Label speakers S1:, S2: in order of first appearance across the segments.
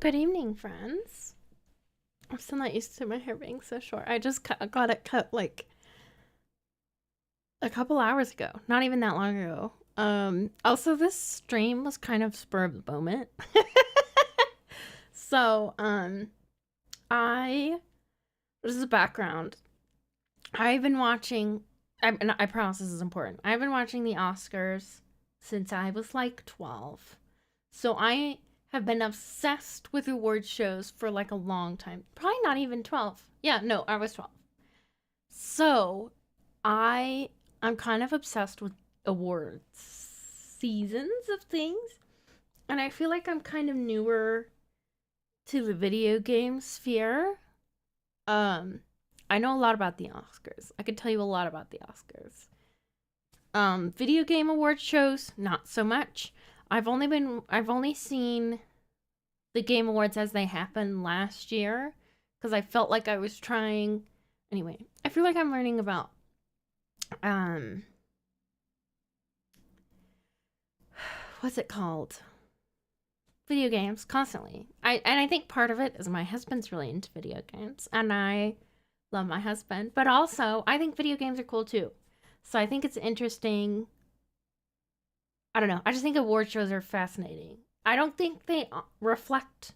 S1: Good evening, friends. I'm still not used to my hair being so short. I just got it cut like a couple hours ago. Not even that long ago. Also, this stream was kind of spur of the moment. So, this is a background. I've been watching, and I promise this is important. I've been watching the Oscars since I was like 12. So I have been obsessed with award shows for like a long time. Probably not even 12. Yeah, no, I was 12. So I'm kind of obsessed with awards seasons of things. And I feel like I'm kind of newer to the video game sphere. I know a lot about the Oscars. I could tell you a lot about the Oscars. Video game award shows, not so much. I've only seen the Game Awards as they happened last year because I felt like I was trying. Anyway, I feel like I'm learning about what's it called? Video games constantly. I think part of it is my husband's really into video games and I love my husband, but also I think video games are cool too. So I think it's interesting. I don't know. I just think award shows are fascinating. I don't think they reflect,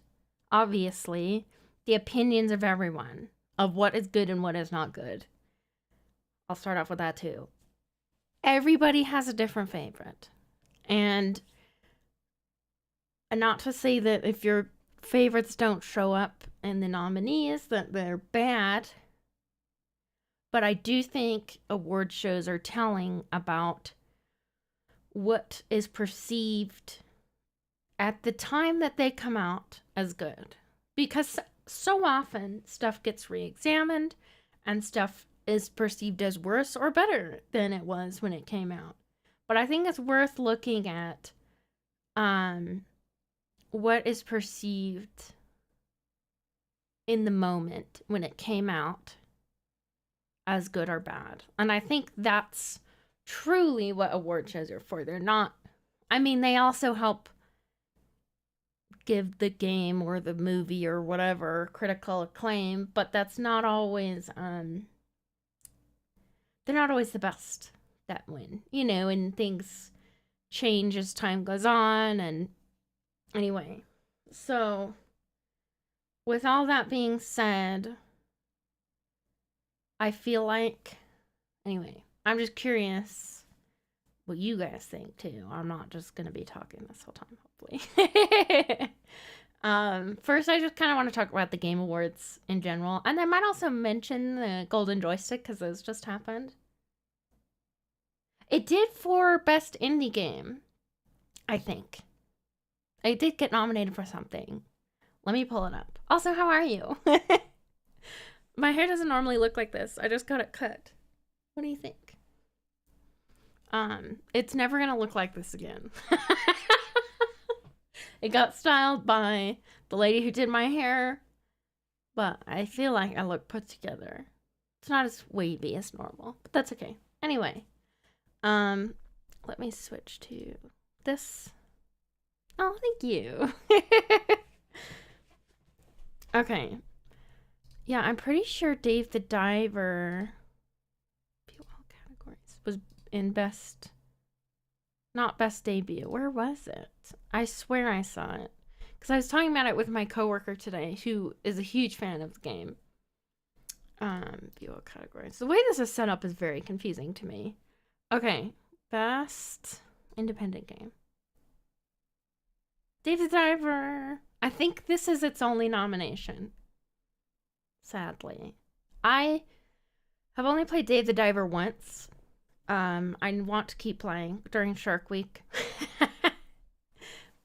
S1: obviously, the opinions of everyone of what is good and what is not good. I'll start off with that too. Everybody has a different favorite. And not to say that if your favorites don't show up in the nominees that they're bad, but I do think award shows are telling about what is perceived at the time that they come out as good. Because so often stuff gets re-examined and stuff is perceived as worse or better than it was when it came out. But I think it's worth looking at what is perceived in the moment when it came out as good or bad. And I think that's truly what award shows are for. They're not, I mean, they also help give the game or the movie or whatever critical acclaim, but that's not always they're not always the best that win, and things change as time goes on. And anyway, so with all that being said, I feel like, anyway, I'm just curious what you guys think too. I'm not just gonna be talking this whole time, hopefully. First, I just kind of want to talk about the Game Awards in general, and I might also mention the Golden Joystick because those just happened. It did for Best Indie Game, I think. It did get nominated for something. Let me pull it up. Also, how are you? My hair doesn't normally look like this. I just got it cut. What do you think? It's never gonna look like this again. It got styled by the lady who did my hair, but I feel like I look put together. It's not as wavy as normal, but that's okay. Anyway, let me switch to this. Oh, thank you. Okay. Yeah, I'm pretty sure Dave the Diver categories was in best, not best debut. Where was it? I swear I saw it because I was talking about it with my coworker today, who is a huge fan of the game. View categories. The way this is set up is very confusing to me. Okay, best independent game. Dave the Diver. I think this is its only nomination. Sadly. I have only played Dave the Diver once. I want to keep playing during Shark Week.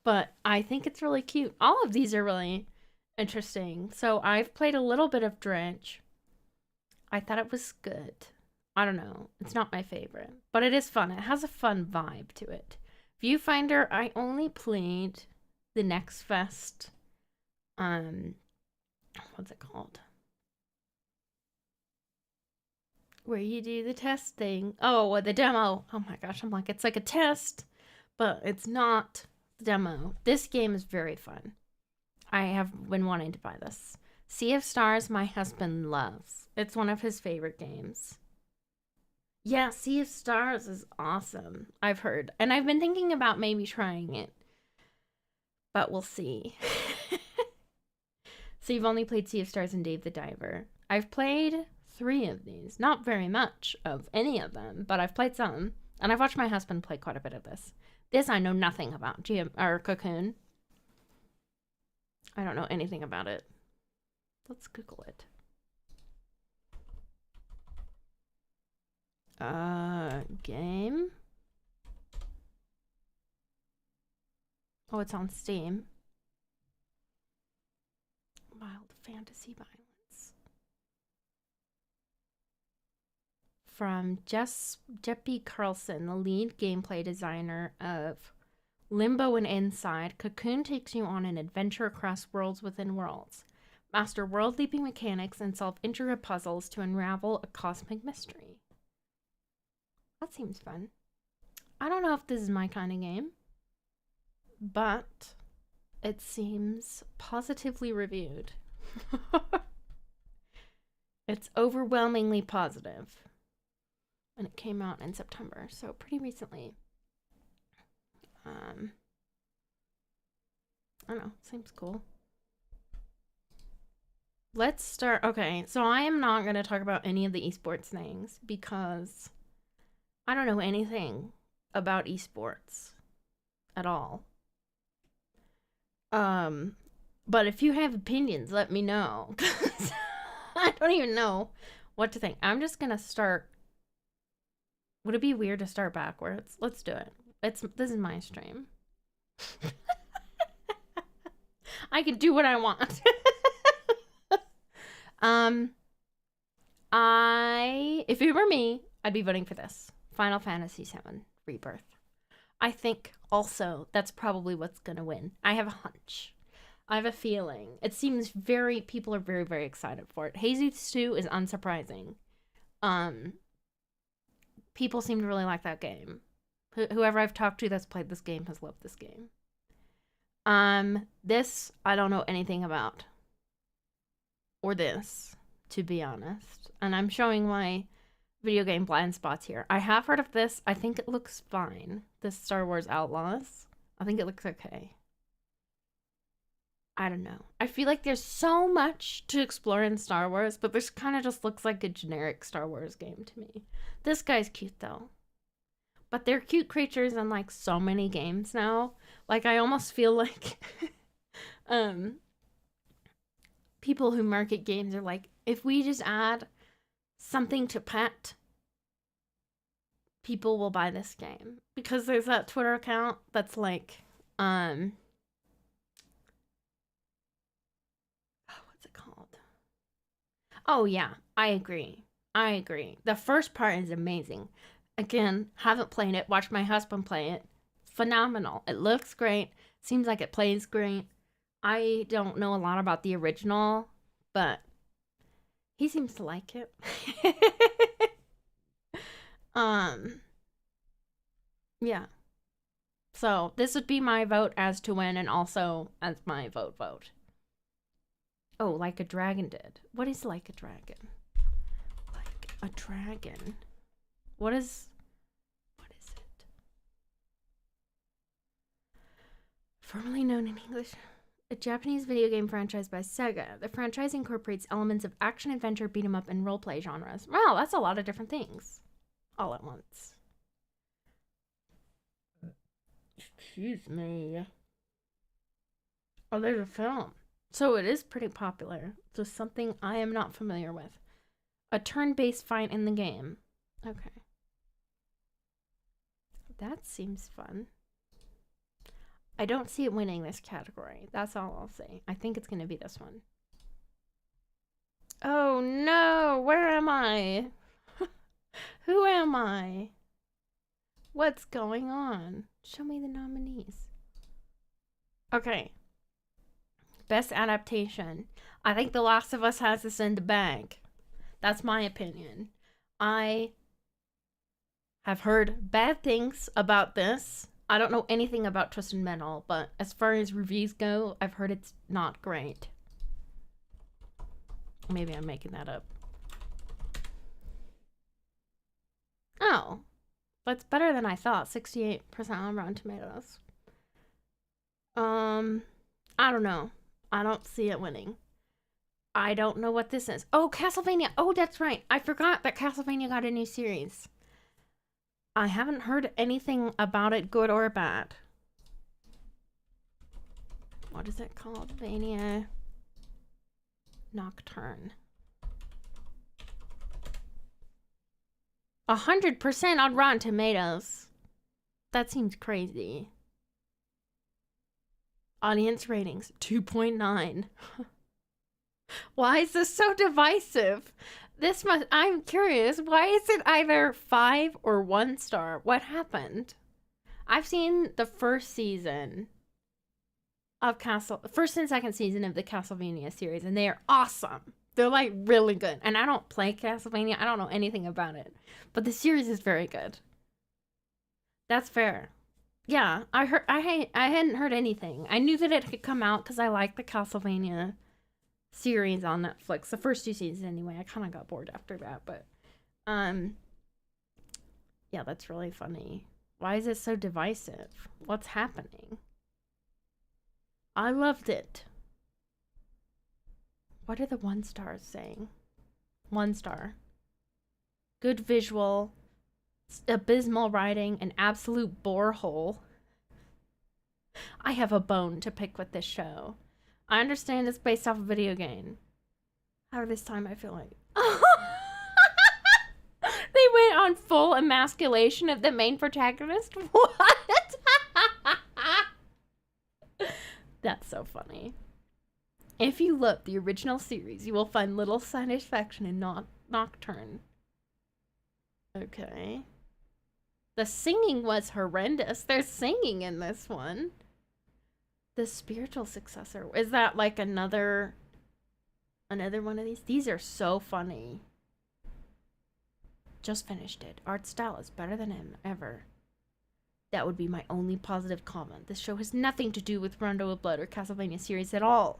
S1: But I think it's really cute. All of these are really interesting. So I've played a little bit of Dredge. I thought it was good. I don't know. It's not my favorite. But it is fun. It has a fun vibe to it. Viewfinder, I only played the Next Fest. What's it called? Where you do the test thing. Oh, the demo. Oh my gosh, I'm like, it's like a test, but it's not the demo. This game is very fun. I have been wanting to buy this. Sea of Stars, my husband loves. It's one of his favorite games. Yeah, Sea of Stars is awesome, I've heard. And I've been thinking about maybe trying it. But we'll see. So you've only played Sea of Stars and Dave the Diver. I've played 3 of these. Not very much of any of them, but I've played some. And I've watched my husband play quite a bit of this. This I know nothing about. Cocoon. I don't know anything about it. Let's Google it. Game. Oh, it's on Steam. Wild fantasy violence. From Jeppy Carlson, the lead gameplay designer of Limbo and Inside, Cocoon takes you on an adventure across worlds within worlds. Master world-leaping mechanics and solve intricate puzzles to unravel a cosmic mystery. That seems fun. I don't know if this is my kind of game, but it seems positively reviewed. It's overwhelmingly positive. And it came out in September, so pretty recently. I don't know, seems cool. Let's start. Okay, so I am not going to talk about any of the esports things because I don't know anything about esports at all. But if you have opinions, let me know. I don't even know what to think. I'm just gonna start. Would it be weird to start backwards? Let's do it. This is my stream. I can do what I want. If it were me, I'd be voting for this. Final Fantasy VII Rebirth. I think also that's probably what's gonna win. I have a hunch. I have a feeling. It seems people are very, very excited for it. Jesus 2 is unsurprising. People seem to really like that game. Whoever I've talked to that's played this game has loved this game. This I don't know anything about. Or this, to be honest. And I'm showing my video game blind spots here. I have heard of this. I think it looks fine. This Star Wars Outlaws. I think it looks okay. I don't know. I feel like there's so much to explore in Star Wars, but this kind of just looks like a generic Star Wars game to me. This guy's cute though. But they're cute creatures in like so many games now. Like I almost feel like people who market games are like, if we just add something to pet, people will buy this game. Because there's that Twitter account that's like, what's it called? Oh yeah, I agree. The first part is amazing. Again, haven't played it. Watched my husband play it. Phenomenal. It looks great. Seems like it plays great. I don't know a lot about the original, but he seems to like it. Yeah. So this would be my vote as to win, and also as my vote. Oh, Like a Dragon did. What is Like a Dragon? Like a Dragon. What is it? Formerly known in English. A Japanese video game franchise by Sega. The franchise incorporates elements of action, adventure, beat 'em up, and roleplay genres. Wow, that's a lot of different things. All at once. Excuse me. Oh, there's a film. So it is pretty popular. Just something I am not familiar with. A turn-based fight in the game. Okay. That seems fun. I don't see it winning this category. That's all I'll say. I think it's going to be this one. Oh no! Where am I? Who am I? What's going on? Show me the nominees. Okay. Best adaptation. I think The Last of Us has this in the bag. That's my opinion. I have heard bad things about this. I don't know anything about Twisted Metal, but as far as reviews go, I've heard it's not great. Maybe I'm making that up. Oh, but it's better than I thought. 68% on Rotten Tomatoes. I don't know. I don't see it winning. I don't know what this is. Oh, Castlevania. Oh, that's right. I forgot that Castlevania got a new series. I haven't heard anything about it, good or bad. What is it called? Vania Nocturne. 100% on Rotten Tomatoes. That seems crazy. Audience ratings 2.9. Why is this so divisive? I'm curious. Why is it either 5 or 1 star? What happened? I've seen the first season of first and second season of the Castlevania series, and they are awesome. They're like really good. And I don't play Castlevania. I don't know anything about it, but the series is very good. That's fair. Yeah, I hadn't heard anything. I knew that it had come out because I like the Castlevania series on Netflix. The first 2 seasons anyway. I kind of got bored after that, but yeah, that's really funny. Why is it so divisive? What's happening? I loved it. What are the 1 stars saying? 1 star. Good visual, abysmal writing, an absolute borehole. I have a bone to pick with this show. I understand it's based off a video game. However, this time I feel like... They went on full emasculation of the main protagonist? What? That's so funny. If you love the original series, you will find little satisfaction in Nocturne. Okay. The singing was horrendous. There's singing in this one. The spiritual successor. Is that like another one of these? These are so funny. Just finished it. Art style is better than him ever. That would be my only positive comment. This show has nothing to do with Rondo of Blood or Castlevania series at all.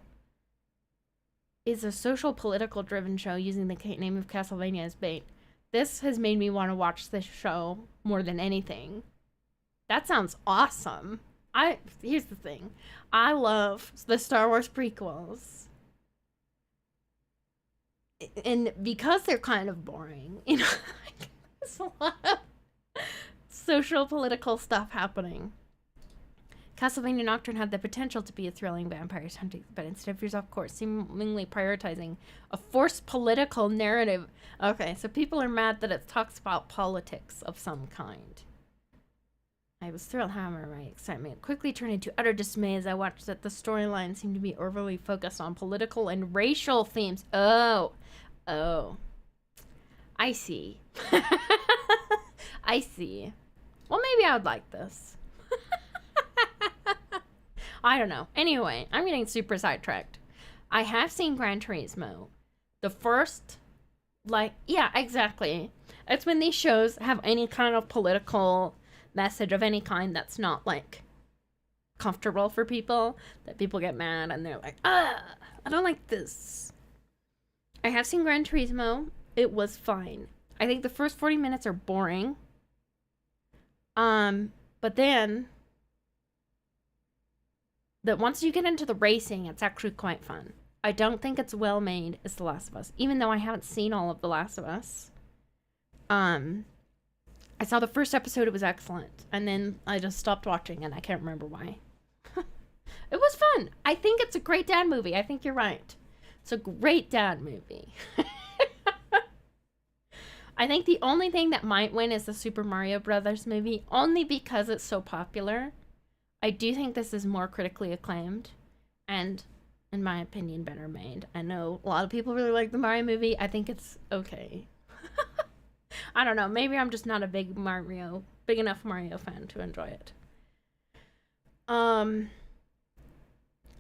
S1: It's a social political driven show using the name of Castlevania as bait. This has made me want to watch this show more than anything. That sounds awesome. Here's the thing. I love the Star Wars prequels. And because they're kind of boring, you know, there's a lot of social political stuff happening. Castlevania Nocturne had the potential to be a thrilling vampire hunting, but instead veers off course, seemingly prioritizing a forced political narrative. Okay, so people are mad that it talks about politics of some kind. I was thrilled, however, my excitement quickly turned into utter dismay as I watched that the storyline seemed to be overly focused on political and racial themes. Oh. I see. I see. Well, maybe I would like this. I don't know. Anyway, I'm getting super sidetracked. I have seen Gran Turismo. The first, yeah, exactly. It's when these shows have any kind of political message of any kind that's not, comfortable for people, that people get mad and they're like, I don't like this. I have seen Gran Turismo. It was fine. I think the first 40 minutes are boring. But then... that once you get into the racing, it's actually quite fun. I don't think it's well made as The Last of Us, even though I haven't seen all of The Last of Us. I saw the first episode, it was excellent, and then I just stopped watching, and I can't remember why. It was fun. I think it's a great dad movie. I think you're right. It's a great dad movie. I think the only thing that might win is the Super Mario Brothers movie, only because it's so popular. I do think this is more critically acclaimed and, in my opinion, better made. I know a lot of people really like the Mario movie. I think it's okay. I don't know. Maybe I'm just not a big enough Mario fan to enjoy it.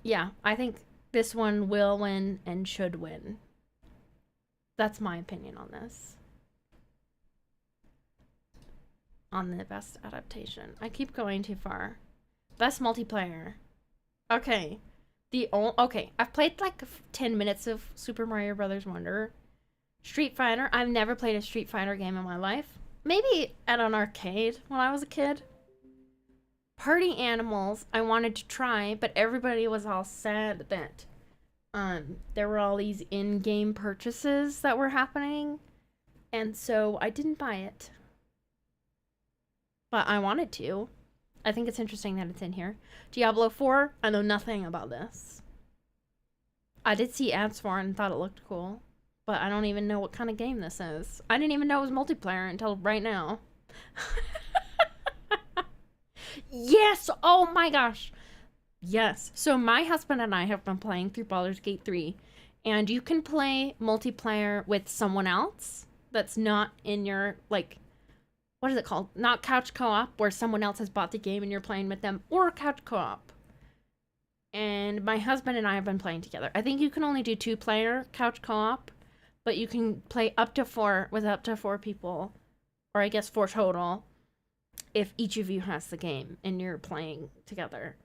S1: Yeah, I think this one will win and should win. That's my opinion on this. on the best adaptation. I keep going too far. Best multiplayer. Okay. Okay, I've played like 10 minutes of Super Mario Brothers Wonder. Street Fighter. I've never played a Street Fighter game in my life. Maybe at an arcade when I was a kid. Party Animals I wanted to try, but everybody was all sad that there were all these in-game purchases that were happening, and so I didn't buy it. But I wanted to. I think it's interesting that it's in here. Diablo 4, I know nothing about this. I did see ads for it and thought it looked cool, but I don't even know what kind of game this is. I didn't even know it was multiplayer until right now. Yes! Oh my gosh! Yes. So my husband and I have been playing through Baldur's Gate 3, and you can play multiplayer with someone else that's not in your, like, what is it called? Not couch co-op, where someone else has bought the game and you're playing with them, or couch co-op. And my husband and I have been playing together. I think you can only do 2-player couch co-op, but you can play up to 4 with up to 4 people, or I guess 4 total, if each of you has the game and you're playing together.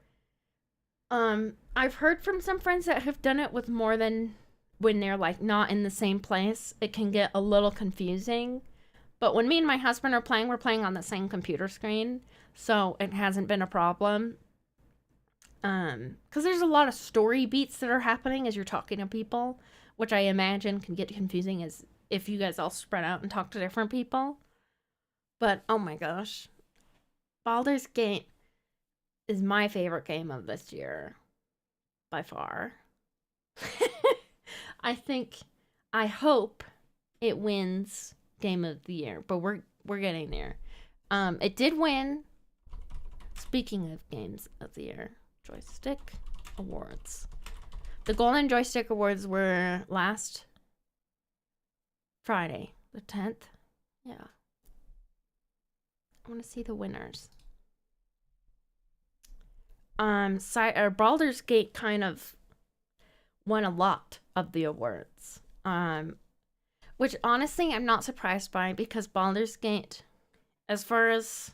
S1: I've heard from some friends that have done it with more than when they're like not in the same place. It can get a little confusing. But when me and my husband are playing, we're playing on the same computer screen, so it hasn't been a problem. Because there's a lot of story beats that are happening as you're talking to people, which I imagine can get confusing as if you guys all spread out and talk to different people. But oh my gosh, Baldur's Gate is my favorite game of this year, by far. I hope it wins Game of the Year, but we're getting there. It did win. Speaking of Games of the Year, Joystick Awards. The Golden Joystick Awards were last Friday, the 10th. Yeah. I want to see the winners. Baldur's Gate kind of won a lot of the awards. Which honestly I'm not surprised by, because Baldur's Gate, as far as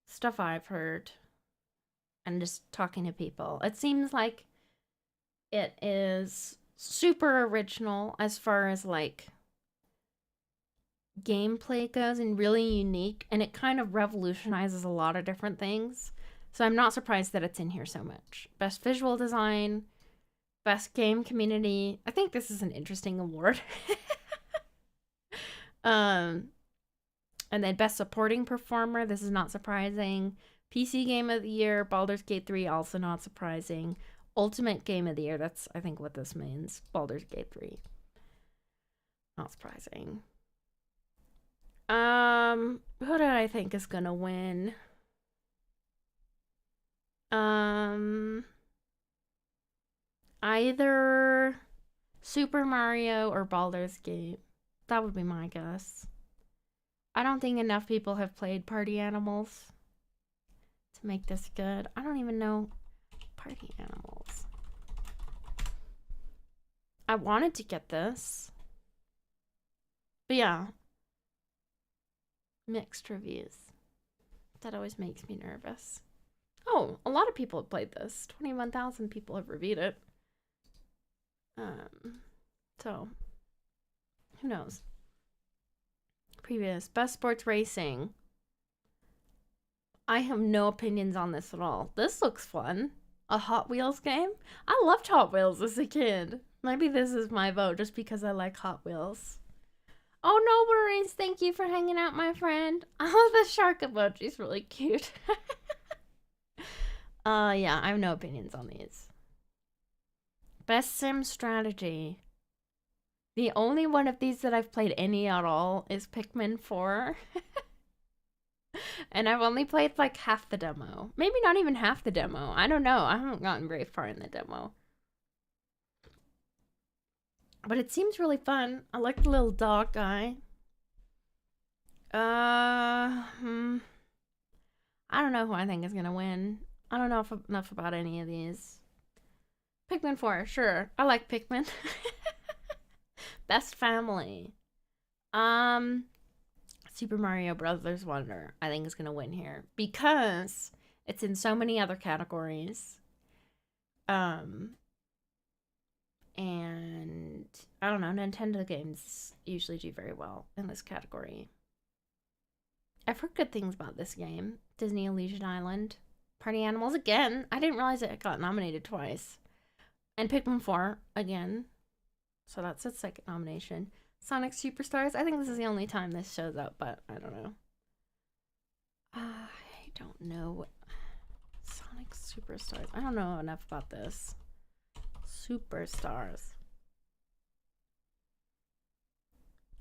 S1: stuff I've heard and just talking to people, it seems like it is super original as far as like gameplay goes, and really unique, and it kind of revolutionizes a lot of different things. So I'm not surprised that it's in here so much. Best visual design, best game community. I think this is an interesting award. And then best supporting performer. This is not surprising. PC game of the year, Baldur's Gate 3, also not surprising. Ultimate game of the year, that's I think what this means. Baldur's Gate 3. Not surprising. Who do I think is gonna win? Either Super Mario or Baldur's Gate. That would be my guess. I don't think enough people have played Party Animals to make this good. I don't even know Party Animals. I wanted to get this. But yeah. Mixed reviews. That always makes me nervous. Oh, a lot of people have played this. 21,000 people have reviewed it. So, who knows? Previous best sports racing. I have no opinions on this at all. This looks fun. A Hot Wheels game? I loved Hot Wheels as a kid. Maybe this is my vote just because I like Hot Wheels. Oh, no worries. Thank you for hanging out, my friend. Oh, the shark emoji's really cute. Yeah, I have no opinions on these. Best sim strategy. The only one of these that I've played any at all is Pikmin 4. And I've only played like half the demo. Maybe not even half the demo. I don't know. I haven't gotten very far in the demo. But it seems really fun. I like the little dog guy. I don't know who I think is gonna win. I don't know enough about any of these. Pikmin 4, sure. I like Pikmin. Best family. Super Mario Brothers Wonder, I think, is going to win here because it's in so many other categories. And I don't know, Nintendo games usually do very well in this category. I've heard good things about this game. Disney Illusion Island. Party Animals again. I didn't realize it got nominated twice. And Pikmin 4 again. So that's its second nomination. Sonic Superstars. I think this is the only time this shows up, but I don't know. I don't know. Sonic Superstars. I don't know enough about this. Superstars.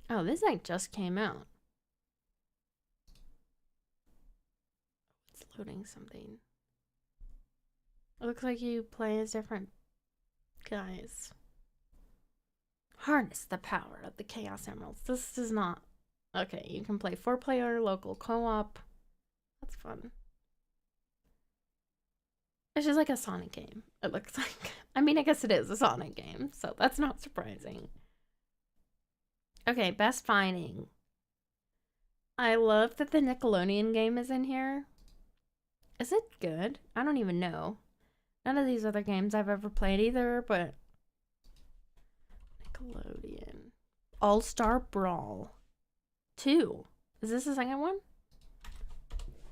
S1: Oh, this like just came out. It's loading something. It looks like you play as different guys. Harness the power of the Chaos Emeralds. This is not... Okay, you can play 4-player local co-op. That's fun. It's just like a Sonic game, it looks like. I mean, I guess it is a Sonic game, so that's not surprising. Okay, best fighting. I love that the Nickelodeon game is in here. Is it good? I don't even know. None of these other games I've ever played either, but... Nickelodeon. All-Star Brawl 2. Is this the second one?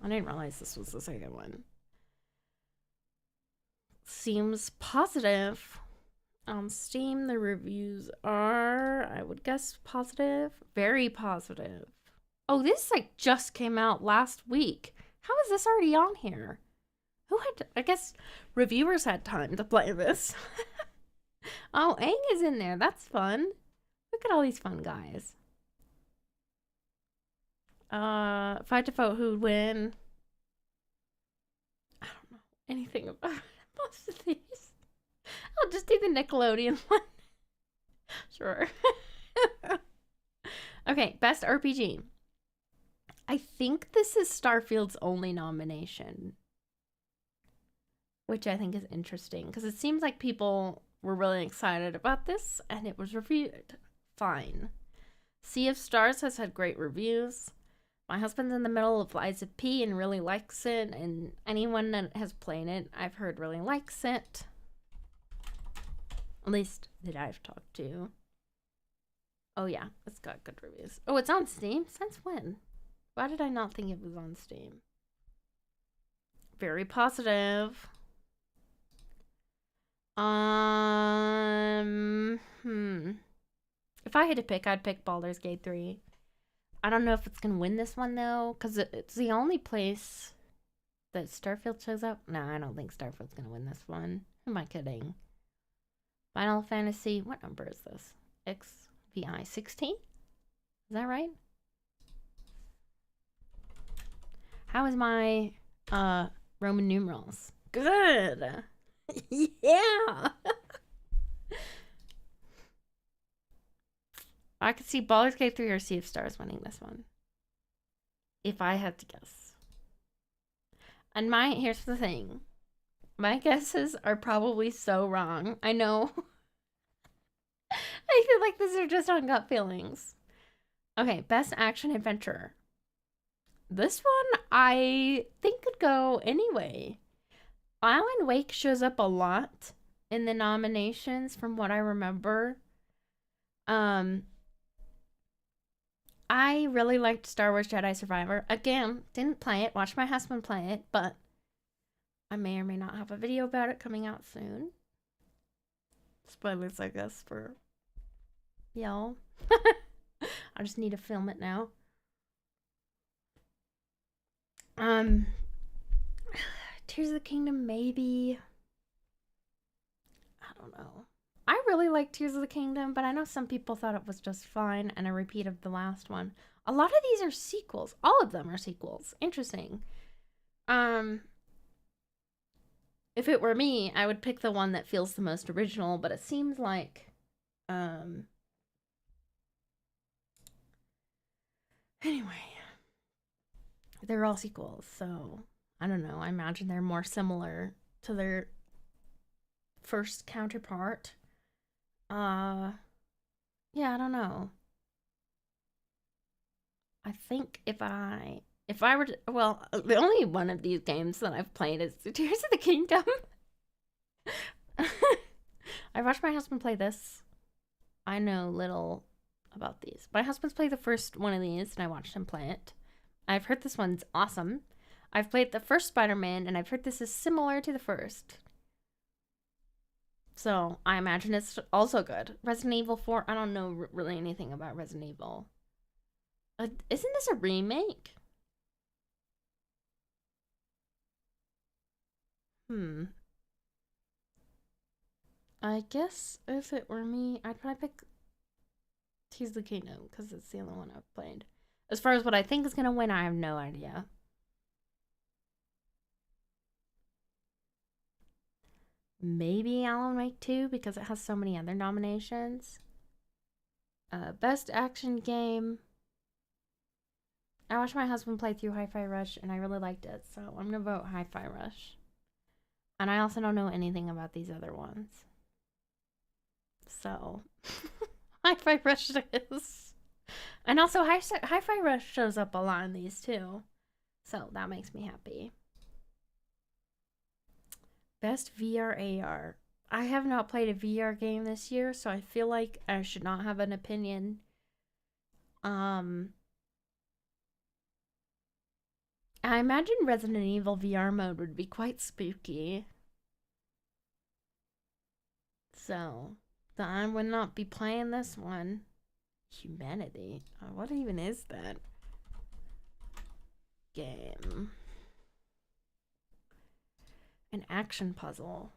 S1: I didn't realize this was the second one. Seems positive. On Steam, the reviews are, I would guess, positive. Very positive. Oh, this like just came out last week. How is this already on here? Who had, I guess reviewers had time to play this. Oh, Aang is in there. That's fun. Look at all these fun guys. If I had to vote who would win, I don't know anything about most of these. I'll just do the Nickelodeon one. Sure. Okay, best RPG. I think this is Starfield's only nomination, which I think is interesting because it seems like people were really excited about this and it was reviewed fine. Sea of Stars has had great reviews. My husband's in the middle of Lies of P and really likes it, and anyone that has played it, I've heard really likes it. At least that I've talked to. Oh yeah, it's got good reviews. Oh, it's on Steam? Since when? Why did I not think it was on Steam? Very positive. If I had to pick, I'd pick Baldur's Gate 3. I don't know if it's gonna win this one though, because it's the only place that Starfield shows up. No, I don't think Starfield's gonna win this one. Who am I kidding? Final Fantasy, what number is this? XVI 16? Is that right? How is my Roman numerals? Good. Yeah. I could see Baldur's Gate 3 or Sea of Stars winning this one, if I had to guess. And here's the thing. My guesses are probably so wrong. I know. I feel like these are just on gut feelings. Okay, best action adventure. This one I think could go anyway. Alan Wake shows up a lot in the nominations from what I remember. I really liked Star Wars Jedi Survivor. Again, didn't play it, watched my husband play it, but I may or may not have a video about it coming out soon. Spoilers, I guess, for y'all. I just need to film it now. Tears of the Kingdom, maybe. I don't know. I really like Tears of the Kingdom, but I know some people thought it was just fine and a repeat of the last one. A lot of these are sequels. All of them are sequels. Interesting. If it were me, I would pick the one that feels the most original, but it seems like anyway, they're all sequels, so I don't know. I imagine they're more similar to their first counterpart. Yeah, I don't know. I think if I were to, well, the only one of these games that I've played is Tears of the Kingdom. I watched my husband play this. I know little about these. My husband's played the first one of these, and I watched him play it. I've heard this one's awesome. I've played the first Spider-Man, and I've heard this is similar to the first. So I imagine it's also good. Resident Evil 4, I don't know really anything about Resident Evil. Isn't this a remake? Hmm. I guess if it were me, I'd probably pick Tears of the Kingdom because it's the only one I've played. As far as what I think is gonna win, I have no idea. Maybe Alan Wake 2 because it has so many other nominations. Best action game. I watched my husband play through Hi-Fi Rush and I really liked it, so I'm gonna vote Hi-Fi Rush. And I also don't know anything about these other ones. So, Hi-Fi Rush it is. And also, Hi-Fi Rush shows up a lot in these too. So, that makes me happy. Best VR AR. I have not played a VR game this year, so I feel like I should not have an opinion. I imagine Resident Evil VR mode would be quite spooky. So, I would not be playing this one. Humanity. What even is that game? An action puzzle.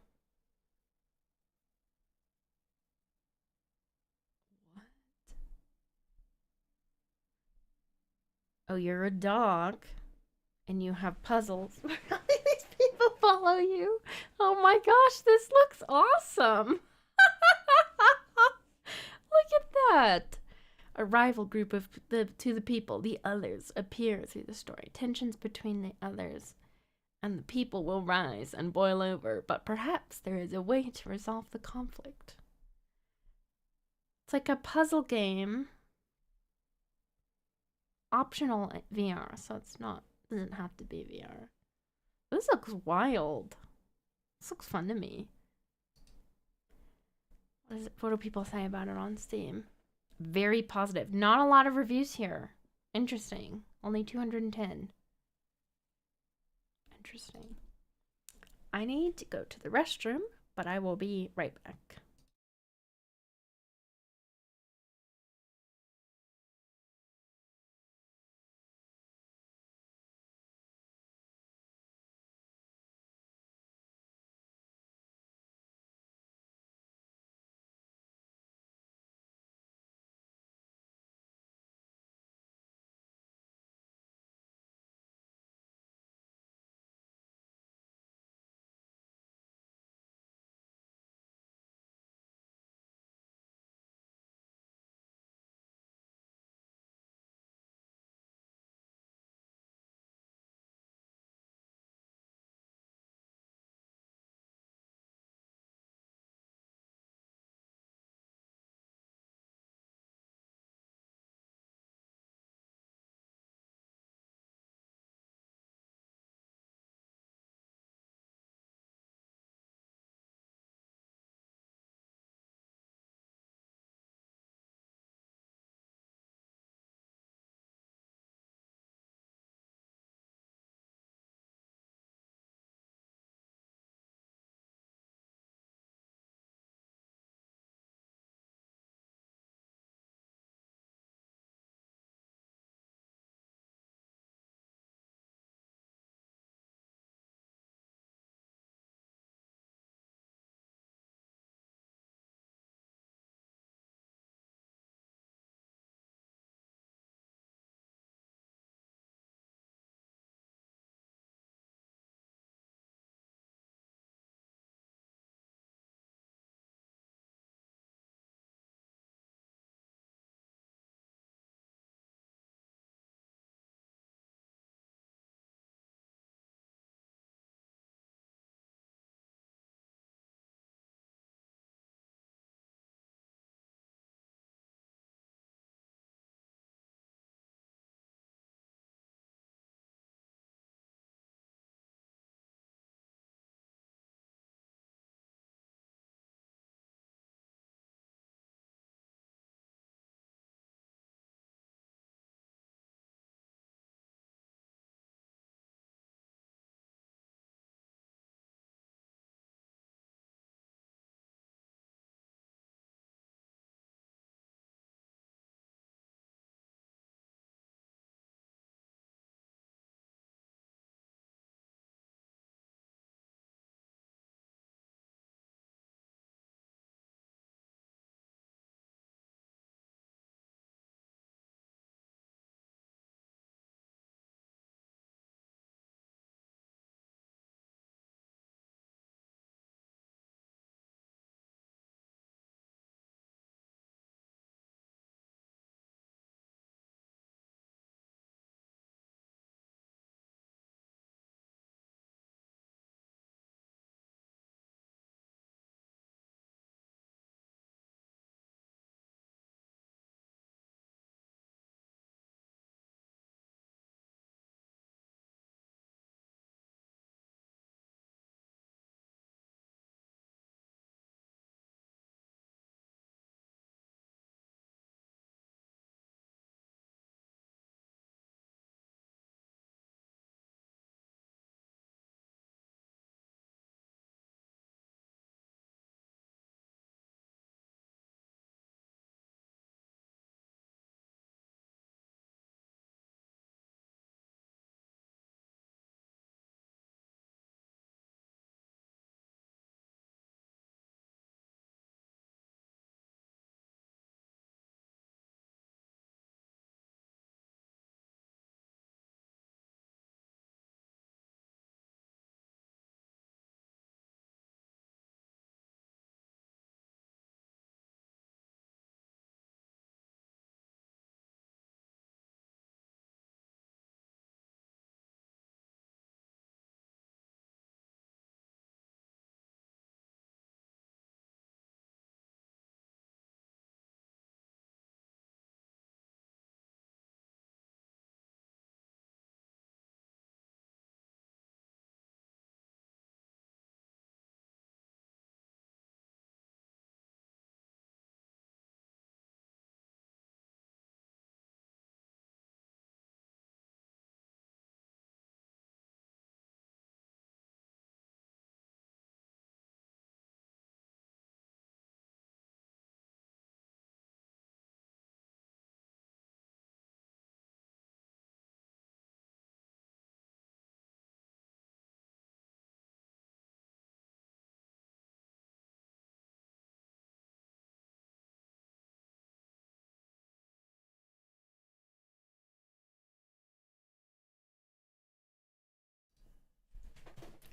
S1: What? Oh, you're a dog and you have puzzles. These people follow you. Oh my gosh, this looks awesome. Look at that. A rival group of the people, the others, appear through the story. Tensions between the others and the people will rise and boil over, but perhaps there is a way to resolve the conflict. It's like a puzzle game. Optional VR, so doesn't have to be VR. This looks wild. This looks fun to me. What do people say about it on Steam? Very positive. Not a lot of reviews here. Interesting. Only 210. Interesting. I need to go to the restroom, but I will be right back.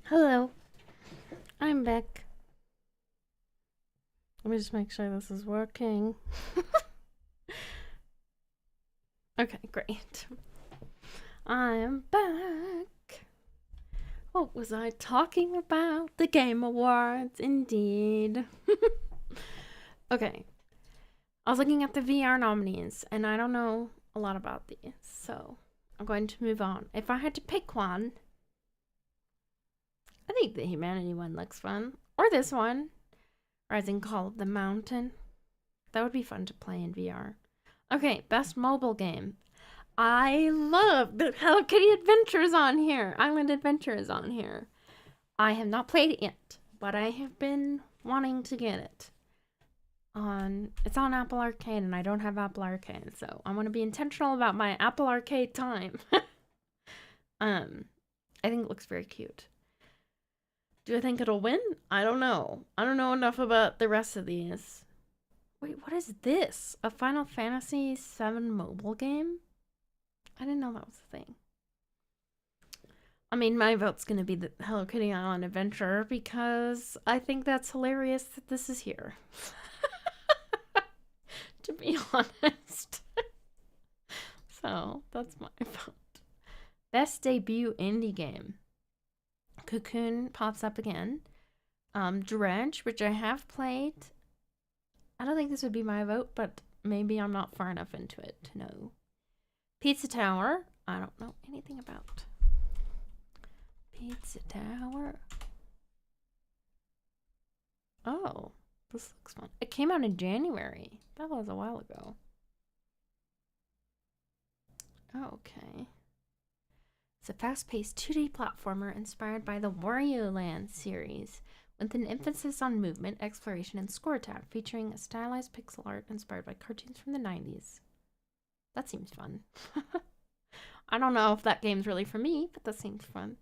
S1: Hello, I'm back. Let me just make sure this is working. Okay, great. I am back. What was I talking about? The Game Awards, indeed. Okay. I was looking at the VR nominees, and I don't know a lot about these, so I'm going to move on. If I had to pick one, I think the Humanity one looks fun. Or this one, Rising Call of the Mountain. That would be fun to play in VR. Okay, best mobile game. I love the Hello Kitty Adventure is on here. Island Adventure is on here. I have not played it yet, but I have been wanting to get it. It's on Apple Arcade, and I don't have Apple Arcade, so I want to be intentional about my Apple Arcade time. I think it looks very cute. Do I think it'll win? I don't know. I don't know enough about the rest of these. Wait, what is this? A Final Fantasy VII mobile game? I didn't know that was a thing. I mean, my vote's gonna be the Hello Kitty Island Adventure because I think that's hilarious that this is here. To be honest. So, that's my vote. Best debut indie game. Cocoon pops up again. Dredge, which I have played. I don't think this would be my vote, but maybe I'm not far enough into it to know. Pizza Tower. I don't know anything about. Pizza Tower. Oh, this looks fun. It came out in January. That was a while ago. Okay. It's a fast-paced 2D platformer inspired by the Wario Land series, with an emphasis on movement, exploration, and score tap, featuring a stylized pixel art inspired by cartoons from the 90s. That seems fun. I don't know if that game's really for me, but that seems fun.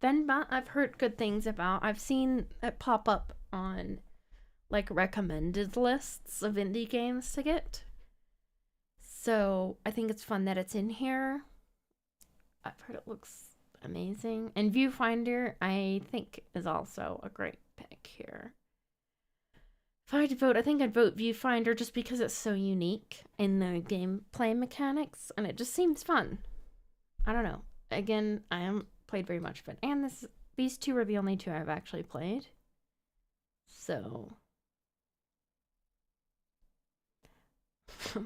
S1: Venba, I've heard good things about. I've seen it pop up on, like, recommended lists of indie games to get. So I think it's fun that it's in here. I've heard it looks amazing. And Viewfinder, I think, is also a great pick here. If I had to vote, I think I'd vote Viewfinder just because it's so unique in the gameplay mechanics, and it just seems fun. I don't know. Again, I haven't played very much of it, and these two are the only two I've actually played. So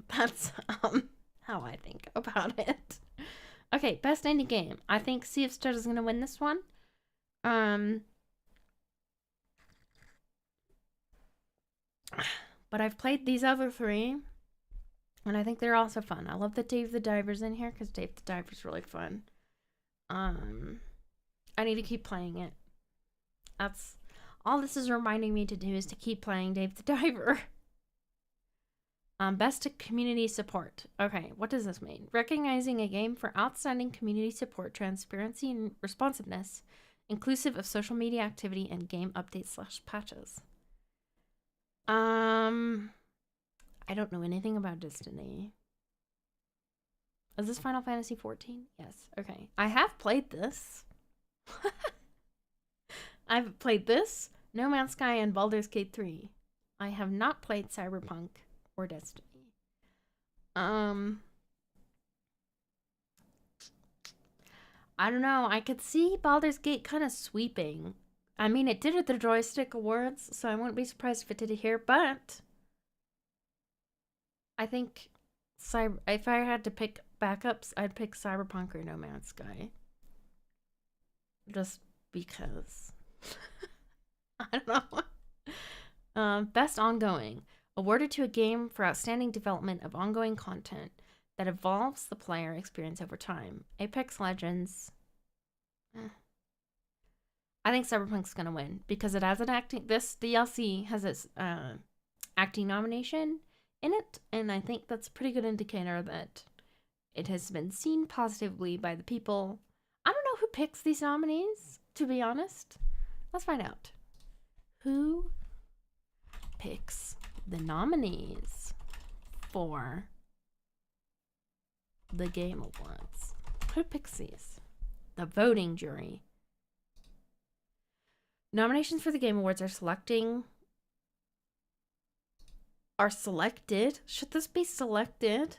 S1: that's how I think about it. Okay, best indie game. I think Sea of Stars is gonna win this one. But I've played these other three, and I think they're also fun. I love that Dave the Diver's in here because Dave the Diver's really fun. I need to keep playing it. That's all this is reminding me to do, is to keep playing Dave the Diver. Best community support. Okay, what does this mean? Recognizing a game for outstanding community support, transparency, and responsiveness, inclusive of social media activity and game updates/patches. I don't know anything about Destiny. Is this Final Fantasy 14? Yes. Okay. I have played this. I've played this, No Man's Sky, and Baldur's Gate 3. I have not played Cyberpunk or Destiny. I don't know. I could see Baldur's Gate kind of sweeping. I mean, it did at the Joystick Awards, so I wouldn't be surprised if it did it here, but I think if I had to pick backups, I'd pick Cyberpunk or No Man's Sky. Just because. I don't know. Best ongoing. Awarded to a game for outstanding development of ongoing content that evolves the player experience over time. Apex Legends. I think Cyberpunk's gonna win because it has an acting. This DLC has its acting nomination in it, and I think that's a pretty good indicator that it has been seen positively by the people. I don't know who picks these nominees, to be honest. Let's find out. Who picks the nominees for the Game Awards? Who picks these? The voting jury. Nominations for the Game Awards are selected. Should this be selected?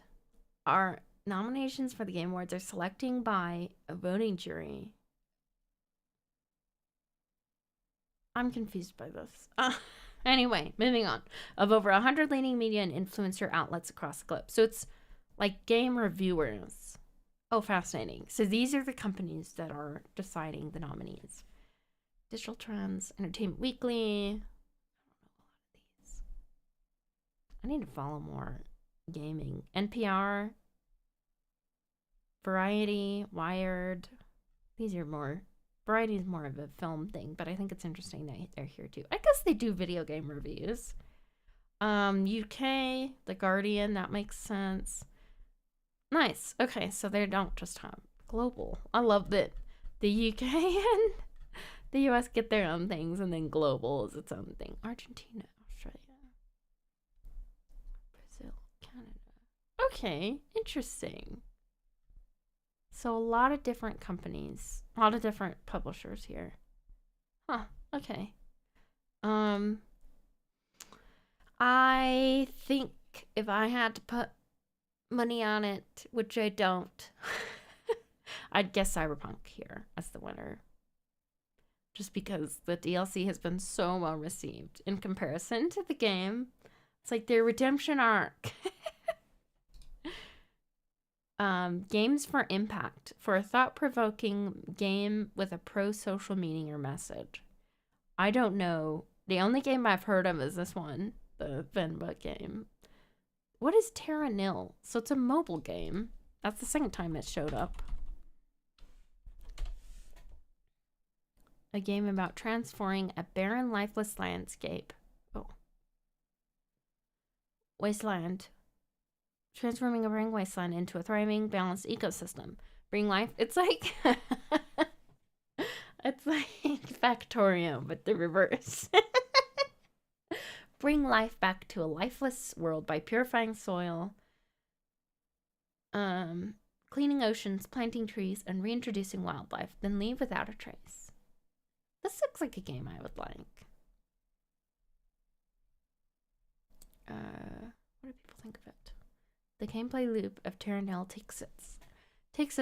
S1: Our nominations for the Game Awards are selecting by a voting jury. I'm confused by this. Anyway, moving on. Of over 100 leading media and influencer outlets across the globe. So it's like game reviewers. Oh, fascinating. So these are the companies that are deciding the nominees. Digital Trends, Entertainment Weekly. I need to follow more gaming. NPR, Variety, Wired. These are more... Variety is more of a film thing, but I think it's interesting that they're here too. I guess they do video game reviews. UK, The Guardian, that makes sense. Nice. Okay, so they don't just have global. I love that the UK and the US get their own things, and then global is its own thing. Argentina, Australia, Brazil, Canada. Okay, interesting. So a lot of different companies, a lot of different publishers here. Huh, okay. I think if I had to put money on it, which I don't, I'd guess Cyberpunk here as the winner. Just because the DLC has been so well received in comparison to the game. It's like their redemption arc. Games for Impact, for a thought-provoking game with a pro-social meaning or message. I don't know. The only game I've heard of is this one, the Venba game. What is Terra Nil? So it's a mobile game. That's the second time it showed up. A game about transforming a barren, lifeless landscape. Oh. Wasteland. Transforming a barren wasteland into a thriving, balanced ecosystem. Bring life. It's like... it's like Factorium, but the reverse. Bring life back to a lifeless world by purifying soil, cleaning oceans, planting trees, and reintroducing wildlife, then leave without a trace. This looks like a game I would like. What do people think of it? The gameplay loop of Terra Nil takes as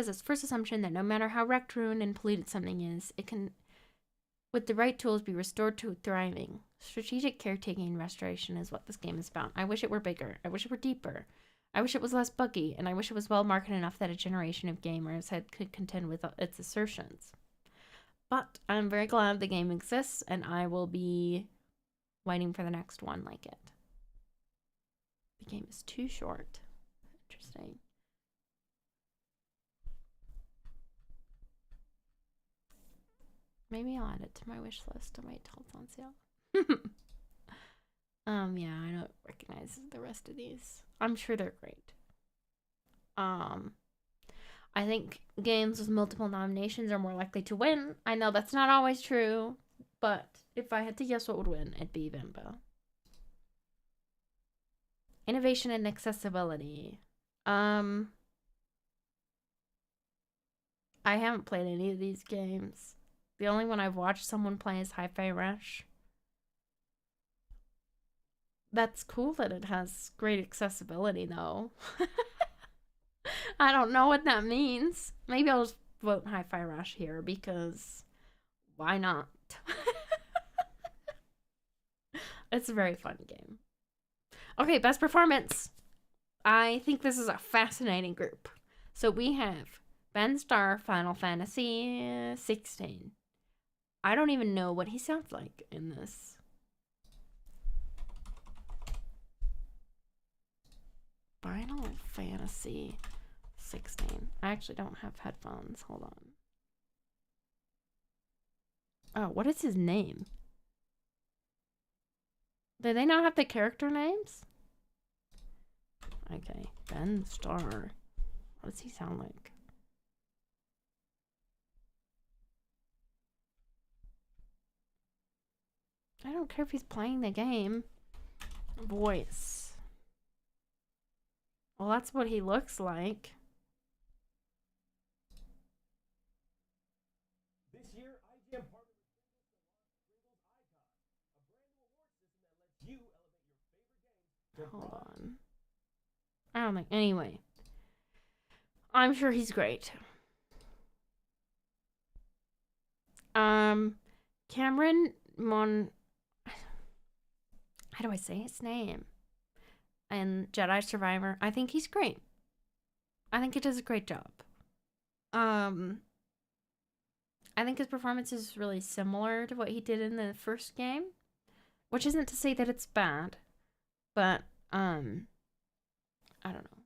S1: its first assumption that no matter how wrecked, ruined, and polluted something is, it can, with the right tools, be restored to thriving. Strategic caretaking and restoration is what this game is about. I wish it were bigger. I wish it were deeper. I wish it was less buggy, and I wish it was well marketed enough that a generation of gamers could contend with its assertions. But I'm very glad the game exists, and I will be waiting for the next one like it. The game is too short. Interesting. Maybe I'll add it to my wish list and wait till it's on sale. Yeah, I don't recognize the rest of these. I'm sure they're great. I think games with multiple nominations are more likely to win. I know that's not always true, but if I had to guess what would win, it'd be Venba. Innovation and accessibility. I haven't played any of these games. The only one I've watched someone play is Hi-Fi Rush. That's cool that it has great accessibility, though. I don't know what that means. Maybe I'll just vote Hi-Fi Rush here because why not? It's a very fun game. Okay, best performance. I think this is a fascinating group. So we have Ben Starr, Final Fantasy 16. I don't even know what he sounds like in this. Final Fantasy 16. I actually don't have headphones. Hold on. Oh, what is his name? Do they not have the character names? Okay, Ben Starr. What does he sound like? I don't care if he's playing the game. Voice. Well, that's what he looks like.
S2: This year, IGN partnered
S1: Hold on. I don't think. Anyway, I'm sure he's great. Cameron Mon. How do I say his name? And Jedi Survivor. I think he's great. I think he does a great job. I think his performance is really similar to what he did in the first game, which isn't to say that it's bad, but I don't know.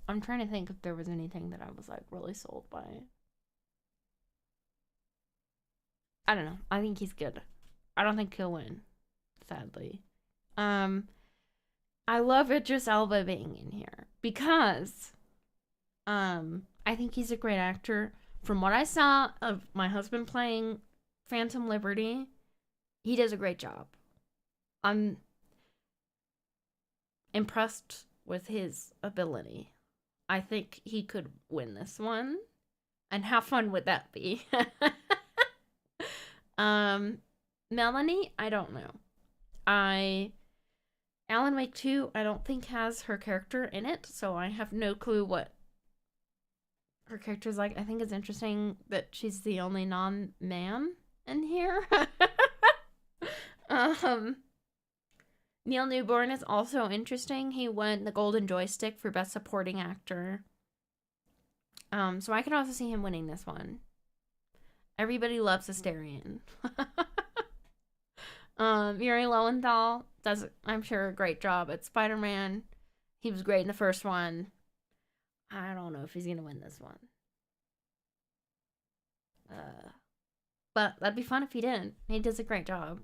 S1: I'm trying to think if there was anything that I was like really sold by. I don't know. I think he's good. I don't think he'll win, sadly. I love Idris Elba being in here because I think he's a great actor. From what I saw of my husband playing Phantom Liberty, he does a great job. I'm impressed with his ability. I think he could win this one. And how fun would that be? Melanie, I don't know. Alan Wake 2, I don't think has her character in it, so I have no clue what her character's like. I think it's interesting that she's the only non-man in here. Neil Newborn is also interesting. He won the Golden Joystick for Best Supporting Actor. So I could also see him winning this one. Everybody loves Asterion. Yuri Lowenthal does, I'm sure, a great job at Spider-Man. He was great in the first one. I don't know if he's gonna win this one. But that'd be fun if he did. He does a great job.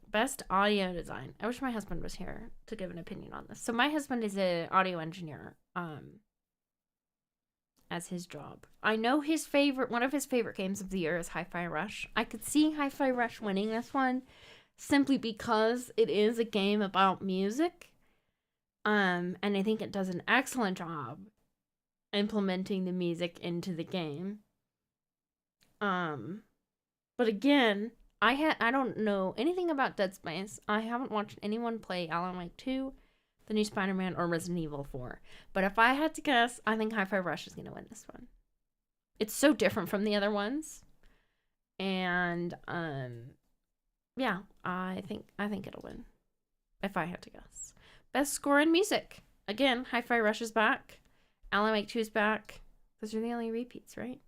S1: Best audio design. I wish my husband was here to give an opinion on this. So my husband is an audio engineer. As his job. I know one of his favorite games of the year is Hi-Fi Rush. I could see Hi-Fi Rush winning this one simply because it is a game about music. And I think it does an excellent job implementing the music into the game. But again, I don't know anything about Dead Space. I haven't watched anyone play Alan Wake 2, the new Spider-Man, or Resident Evil 4. But if I had to guess, I think Hi-Fi Rush is going to win this one. It's so different from the other ones. And, yeah, I think it'll win. If I had to guess. Best score in music. Again, Hi-Fi Rush is back. Alan Wake 2 is back. Those are the only repeats, right?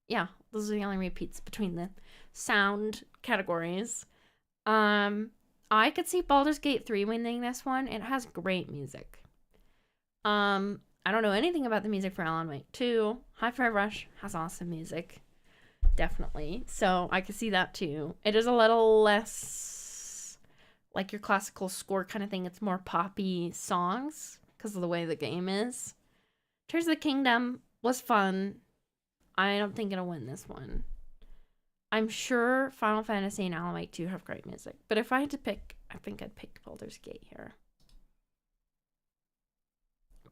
S1: Yeah, those are the only repeats between the sound categories. I could see Baldur's Gate 3 winning this one. It has great music. I don't know anything about the music for Alan Wake 2. Hi-Fi Rush has awesome music. Definitely. So I could see that too. It is a little less like your classical score kind of thing. It's more poppy songs because of the way the game is. Tears of the Kingdom was fun. I don't think it'll win this one. I'm sure Final Fantasy and Alan Wake 2 have great music. But if I had to pick, I think I'd pick Baldur's Gate here.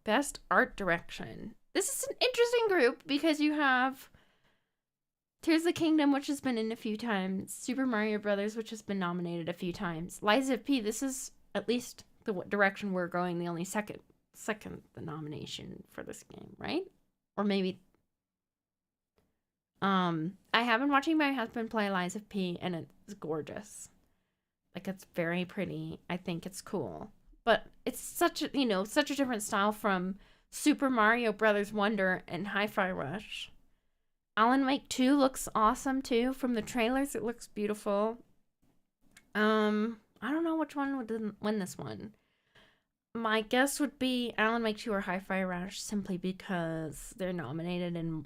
S1: Best art direction. This is an interesting group because you have Tears of the Kingdom, which has been in a few times. Super Mario Brothers, which has been nominated a few times. Lies of P, this is at least the direction we're going, the only second the nomination for this game, right? Or maybe... I have been watching my husband play Lies of P, and it's gorgeous. Like, it's very pretty. I think it's cool. But it's such a different style from Super Mario Brothers Wonder and Hi-Fi Rush. Alan Wake 2 looks awesome, too. From the trailers, it looks beautiful. I don't know which one would win this one. My guess would be Alan Wake 2 or Hi-Fi Rush, simply because they're nominated in...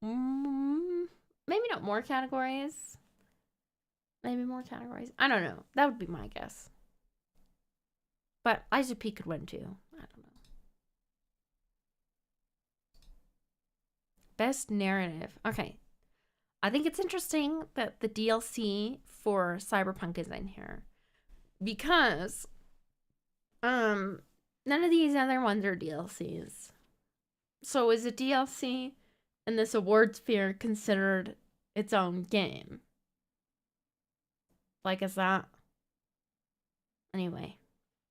S1: maybe not more categories. Maybe more categories. I don't know. That would be my guess. But Lies of P could win too. I don't know. Best narrative. Okay. I think it's interesting that the DLC for Cyberpunk is in here. Because none of these other ones are DLCs. So is a DLC and this award sphere considered its own game? Like, is that... Anyway.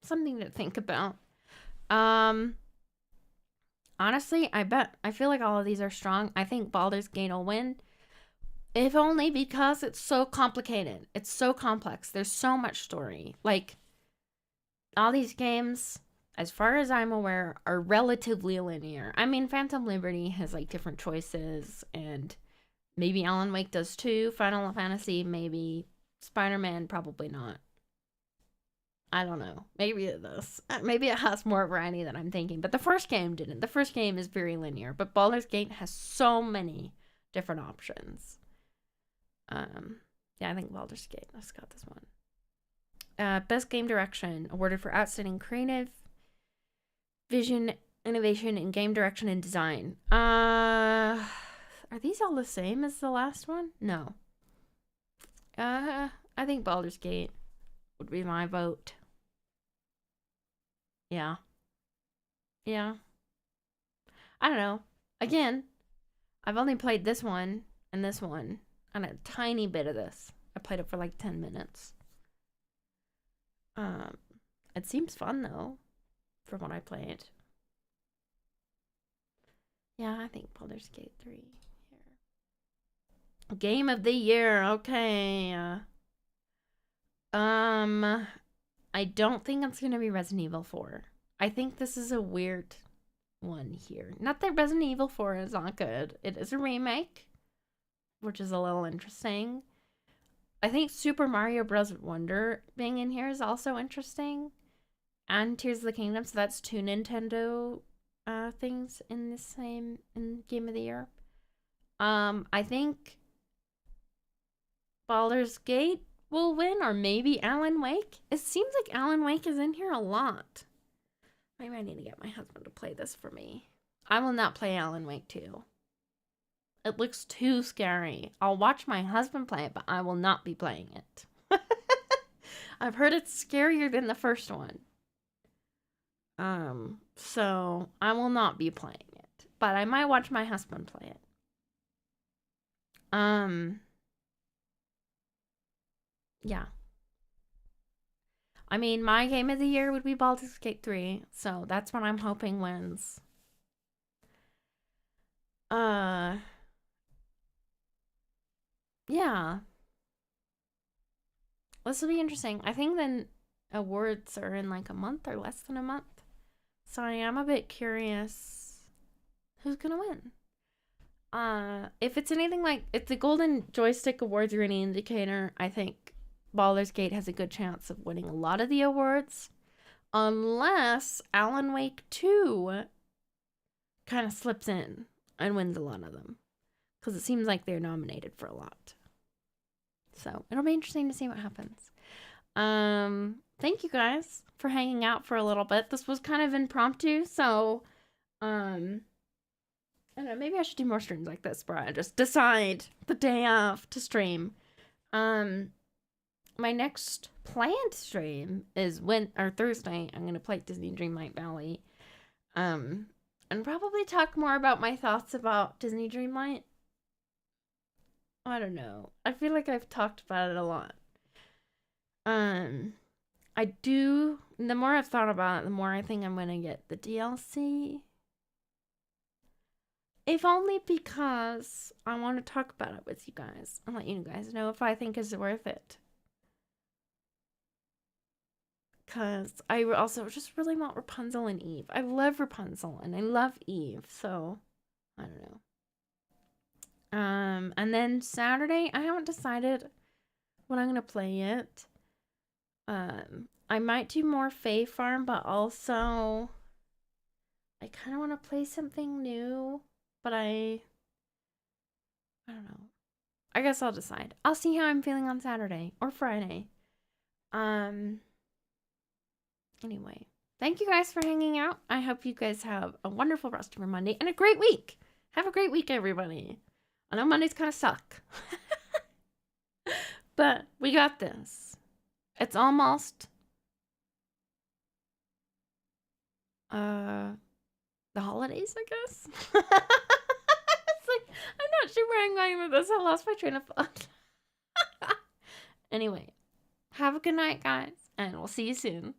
S1: something to think about. Um, Honestly, I feel like all of these are strong. I think Baldur's Gate will win, if only because it's so complicated. It's so complex. There's so much story. Like, all these games, as far as I'm aware, are relatively linear. I mean, Phantom Liberty has like different choices, and maybe Alan Wake does too. Final Fantasy, maybe. Spider-Man, probably not. I don't know. Maybe it does. Maybe it has more variety than I'm thinking. But the first game didn't. The first game is very linear. But Baldur's Gate has so many different options. Yeah, I think Baldur's Gate. Let's got this one. Best Game Direction, awarded for outstanding creative vision, innovation, and game direction and design. Are these all the same as the last one? No. I think Baldur's Gate would be my vote. Yeah. Yeah. I don't know. Again, I've only played this one and a tiny bit of this. I played it for like 10 minutes. It seems fun though, from what I played. Yeah, I think Baldur's Gate 3 here. Game of the year, okay. I don't think it's gonna be Resident Evil 4. I think this is a weird one here. Not that Resident Evil 4 is not good. It is a remake, which is a little interesting. I think Super Mario Bros. Wonder being in here is also interesting. And Tears of the Kingdom, so that's two Nintendo things in the same Game of the Year. I think Baldur's Gate will win, or maybe Alan Wake. It seems like Alan Wake is in here a lot. Maybe I need to get my husband to play this for me. I will not play Alan Wake 2. It looks too scary. I'll watch my husband play it, but I will not be playing it. I've heard it's scarier than the first one. So I will not be playing it. But I might watch my husband play it. Yeah. I mean, my game of the year would be Baldur's Gate 3, so that's what I'm hoping wins. Yeah. This will be interesting. I think the awards are in like a month or less than a month. So I am a bit curious who's gonna win. If it's anything like, if the Golden Joystick Awards are any indicator, I think Baldur's Gate has a good chance of winning a lot of the awards. Unless Alan Wake 2 kind of slips in and wins a lot of them. Because it seems like they're nominated for a lot. So it'll be interesting to see what happens. Thank you guys for hanging out for a little bit. This was kind of impromptu, so I don't know, maybe I should do more streams like this where I just decide the day of to stream. My next planned stream is Thursday. I'm gonna play Disney Dreamlight Valley. And probably talk more about my thoughts about Disney Dreamlight. I don't know. I feel like I've talked about it a lot. The more I've thought about it, the more I think I'm gonna get the DLC. If only because I want to talk about it with you guys and let you guys know if I think it's worth it. Because I also just really want Rapunzel and Eve. I love Rapunzel and I love Eve, so I don't know. And then Saturday, I haven't decided when I'm gonna play yet. I might do more Fae Farm, but also I kind of want to play something new, but I don't know. I guess I'll decide. I'll see how I'm feeling on Saturday or Friday. Anyway, thank you guys for hanging out. I hope you guys have a wonderful rest of your Monday and a great week. Have a great week, everybody. I know Mondays kind of suck. But we got this. It's almost the holidays, I guess. It's like, I'm not sure where I'm going with this. I lost my train of thought. Anyway, have a good night, guys, and we'll see you soon.